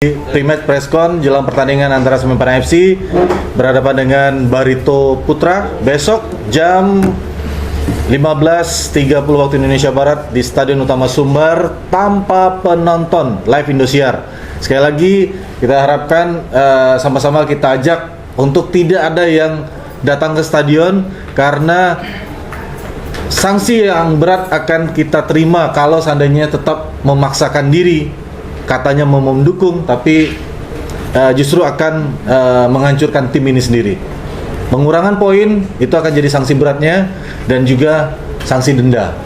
Pre-match presscon jelang pertandingan antara Semen Padang FC berhadapan dengan Barito Putra besok jam 15.30 waktu Indonesia Barat di Stadion Utama Sumbar tanpa penonton live Indosiar. Sekali lagi kita harapkan sama-sama kita ajak untuk tidak ada yang datang ke stadion karena sanksi yang berat akan kita terima kalau seandainya tetap memaksakan diri. Katanya mau mendukung, tapi justru akan menghancurkan tim ini sendiri. Pengurangan poin itu akan jadi sanksi beratnya dan juga sanksi denda.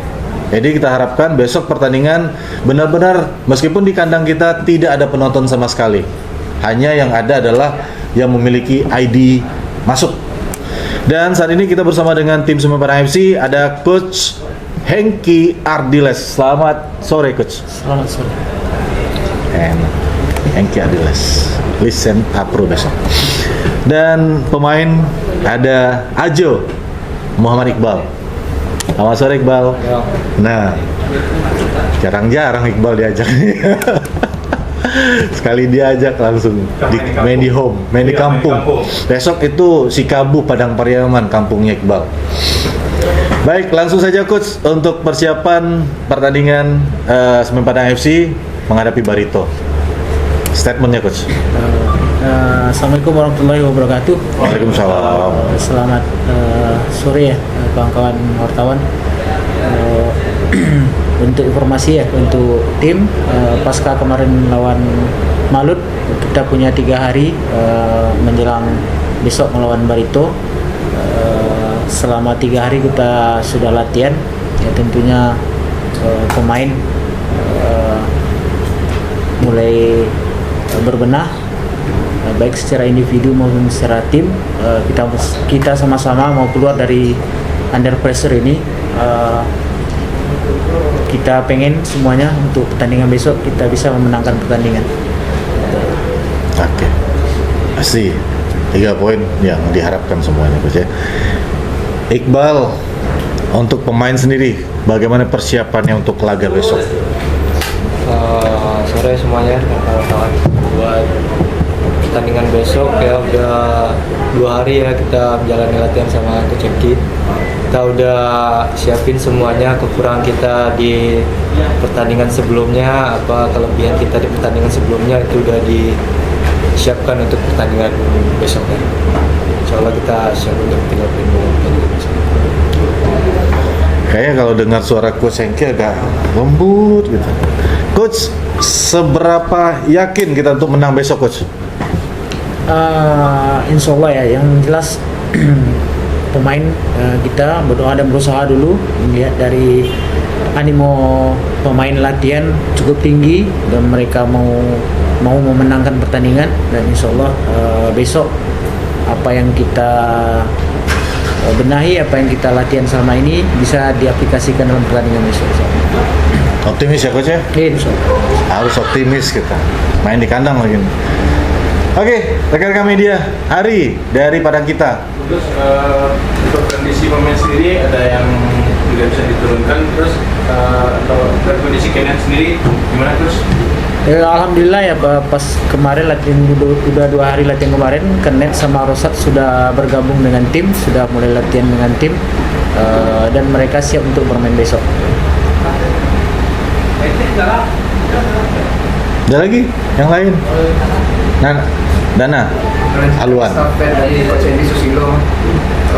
Jadi kita harapkan besok pertandingan benar-benar meskipun di kandang kita tidak ada penonton sama sekali. Hanya yang ada adalah yang memiliki ID masuk. Dan saat ini kita bersama dengan tim Semen Padang FC ada Coach Hengki Ardiles. Selamat sore, Coach. Selamat sore. Hengki Ardiles, listen Apro besok. Dan pemain ada Ajo Muhammad Iqbal. Selamat sore, Iqbal. Ya. Nah, jarang-jarang Iqbal diajak. Sekali diajak langsung main di home, main di kampung. Besok itu Sikabu Padang Pariaman, kampungnya Iqbal. Baik, langsung saja Coach untuk persiapan pertandingan Semen Padang FC menghadapi Barito. Statementnya Coach. Assalamualaikum warahmatullahi wabarakatuh. Waalaikumsalam. Selamat sore ya kawan-kawan wartawan. Untuk informasi ya untuk tim pasca kemarin lawan Malut, kita punya 3 hari menjelang besok melawan Barito. Selama 3 hari kita sudah latihan ya, tentunya pemain mulai berbenah baik secara individu maupun secara tim. Kita sama-sama mau keluar dari under pressure ini. Kita pengen semuanya untuk pertandingan besok kita bisa memenangkan pertandingan. Oke. Pasti 3 poin yang diharapkan semuanya Coach ya. Iqbal, untuk pemain sendiri bagaimana persiapannya untuk laga besok? Sore semuanya kawan-kawan, buat pertandingan besok ya udah 2 hari ya kita menjalani latihan sama Coach Hengki. Kita udah siapin semuanya kekurangan kita di pertandingan sebelumnya, apa kelebihan kita di pertandingan sebelumnya itu udah disiapkan untuk pertandingan besok ya. Insyaallah kita siap untuk tinggal pertandingan besok. Kayaknya kalau dengar suara Coach Hengki agak lembut gitu. Coach, seberapa yakin kita untuk menang besok, Coach? Insya Allah ya, yang jelas pemain kita berdoa dan berusaha dulu. Melihat dari animo pemain latihan cukup tinggi dan mereka mau memenangkan pertandingan, dan insya Allah besok apa yang kita benahi, apa yang kita latihan selama ini bisa diaplikasikan dalam pertandingan besok. Optimis ya Coach ya? Insya Allah. Harus optimis kita. Main di kandang lagi. Oke, rekan-rekan media, Hari dari Padang kita. Terus untuk kondisi pemain sendiri ada yang tidak bisa diturunkan, terus atau kondisi Kenan sendiri gimana terus? Ya, Alhamdulillah ya, pas kemarin latihan udah 2 hari latihan kemarin, Kenet sama Rosat sudah bergabung dengan tim, sudah mulai latihan dengan tim, dan mereka siap untuk bermain besok. Ada lagi yang lain? Dana, Alwan. Sampai dari Coach Hendy Susilo,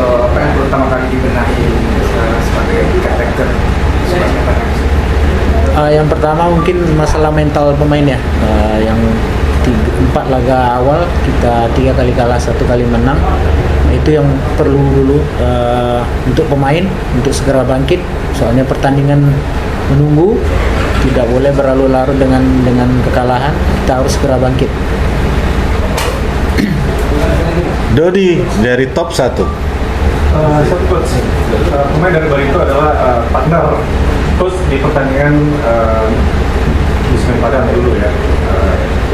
apa yang pertama kali dibenahi sebagai karakter sebagai Padang? Yang pertama mungkin masalah mental pemain ya, yang 4 laga awal kita 3 kali kalah 1 kali menang. Itu yang perlu dulu untuk pemain untuk segera bangkit, soalnya pertandingan menunggu, tidak boleh berlarut-larut dengan kekalahan, kita harus segera bangkit. Dodi dari top 1. Satu coach, pemain dari Barito adalah partner coach di pertandingan di Semen Padang dulu ya.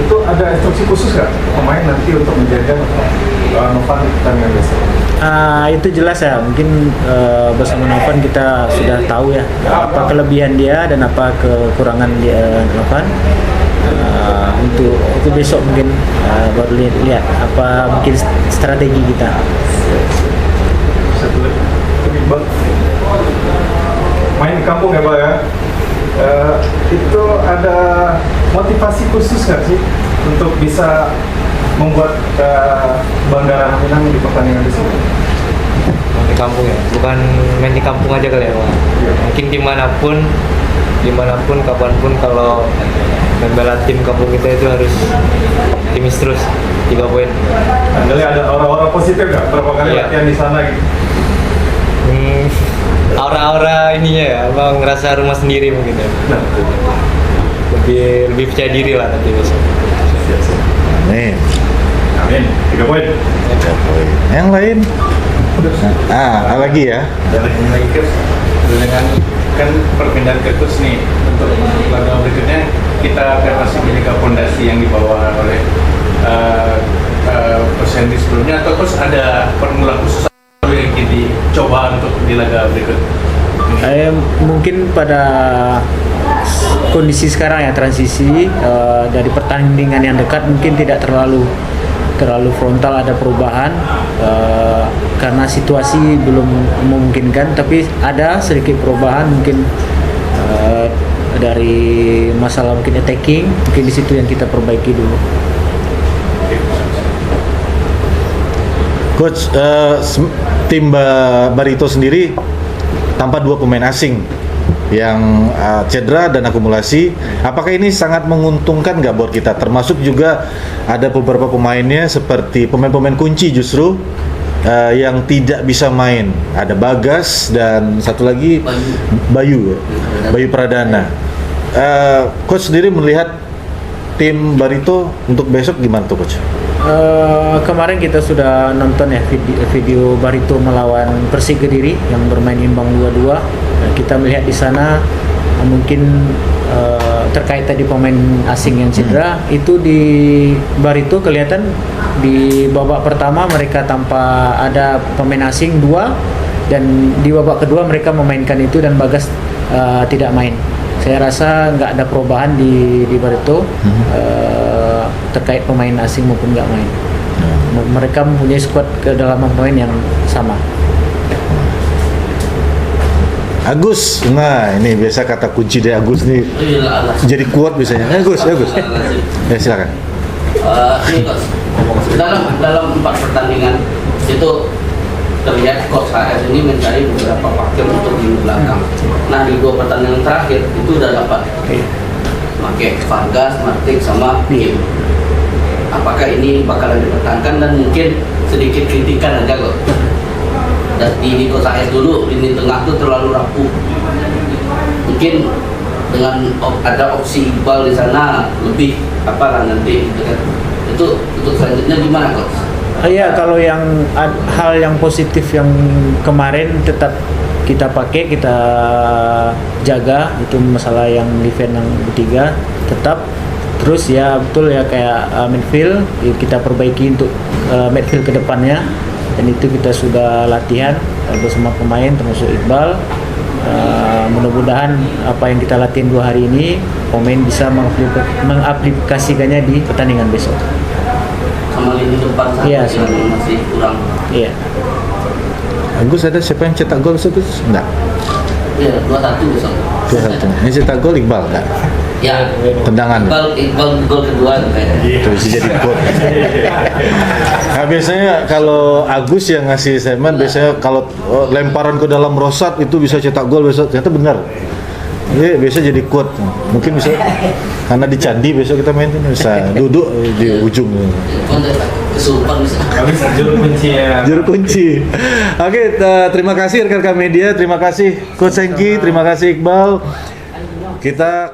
Itu ada instruksi khusus nggak pemain nanti untuk menjaga Novan di pertandingan besok? Itu jelas ya, mungkin bersama Novan kita sudah tahu ya apa kelebihan dia dan apa kekurangan dia Novan. Untuk besok mungkin baru lihat apa mungkin strategi kita. Satu lagi, Iqbal. Main di kampung ya Pak ya. Itu ada motivasi khusus nggak sih untuk bisa membuat Bangga Minang di pertandingan di sini? Main di kampung ya, bukan main di kampung aja kali ya Bang. Mungkin dimanapun, kapanpun kalau membela tim kampung kita itu harus optimis terus, 3 poin. Jadi ada orang-orang positif nggak? Berapa kali Iya. latihan di sana gitu? Aura-aura ininya ya, Bang, ngerasa rumah sendiri mungkin ya. Nah, Lebih percaya diri lah nanti besok. Amin. amin. 3 poin. Yang lain? Lagi ya. Dan lagi dengan kan perpindahan ke kurs nih untuk laga berikutnya kita akan masih menjaga fondasi yang dibawa oleh Coach sebelumnya, atau terus ada formula khusus yang ingin dicoba untuk di laga berikut? Mungkin pada kondisi sekarang ya, transisi dari pertandingan yang dekat mungkin tidak terlalu frontal ada perubahan karena situasi belum memungkinkan, tapi ada sedikit perubahan mungkin dari masalah mungkin attacking, mungkin di situ yang kita perbaiki dulu. Coach, tim Barito sendiri tanpa 2 pemain asing yang cedera dan akumulasi, apakah ini sangat menguntungkan nggak buat kita? Termasuk juga ada beberapa pemainnya seperti pemain-pemain kunci justru yang tidak bisa main. Ada Bagas dan satu lagi Bayu Pradana. Coach sendiri melihat tim Barito untuk besok gimana tuh Coach? Kemarin kita sudah nonton ya video Barito melawan Persik Kediri yang bermain imbang 2-2. Kita melihat di sana mungkin terkait tadi pemain asing yang cedera, itu di Barito kelihatan di babak pertama mereka tanpa ada pemain asing 2, dan di babak kedua mereka memainkan itu dan Bagas tidak main. Saya rasa nggak ada perubahan di Barito terkait pemain asing maupun nggak main. Mereka mempunyai skuad kedalaman pemain yang sama. Agus, nah ini biasa kata kunci dari Agus nih, jadi kuat biasanya. Agus. Ya silakan. Ini Coach, dalam 4 pertandingan itu terlihat Coach HS ini mencari beberapa faktor untuk di belakang. Nah di 2 pertandingan terakhir itu udah dapat pakai Vargas, Martik sama Kim. Apakah ini bakalan dipertahankan dan mungkin sedikit kritikan aja kok. Dan di Coach HS dulu lini tengah tuh terlalu rapuh. Mungkin dengan ada opsi Iqbal di sana lebih apalah nanti gitu kan. Itu untuk selanjutnya gimana Coach? Iya, kalau yang hal yang positif yang kemarin tetap kita pakai, kita jaga, itu masalah yang defense yang ketiga tetap. Terus ya betul ya kayak midfield kita perbaiki untuk midfield ke depannya, dan itu kita sudah latihan bersama pemain termasuk Iqbal. Mudah-mudahan apa yang kita latihan 2 hari ini pemain bisa mengaplikasikannya di pertandingan besok. Sama lini depan sana Iya, yang masih kurang. Iya. Agus ada siapa yang cetak gol besok? Enggak. Iya, 2-1 besok. Ini cetak gol Iqbal enggak? Ya, Tendangan. Iqbal gol kedua kayaknya. Itu bisa jadi kuat. Nah, biasanya kalau Agus yang ngasih statement, biasanya kalau lemparan ke dalam rosat itu bisa cetak gol besok. Ternyata benar. Iya, biasa jadi kuat. Mungkin bisa karena di candi besok kita main bisa duduk di ujung. Kesurupan bisa. Habis juru kunci ya. Juru kunci. Oke, terima kasih rekan-rekan media, terima kasih Coach Sengki, terima kasih Iqbal. Kita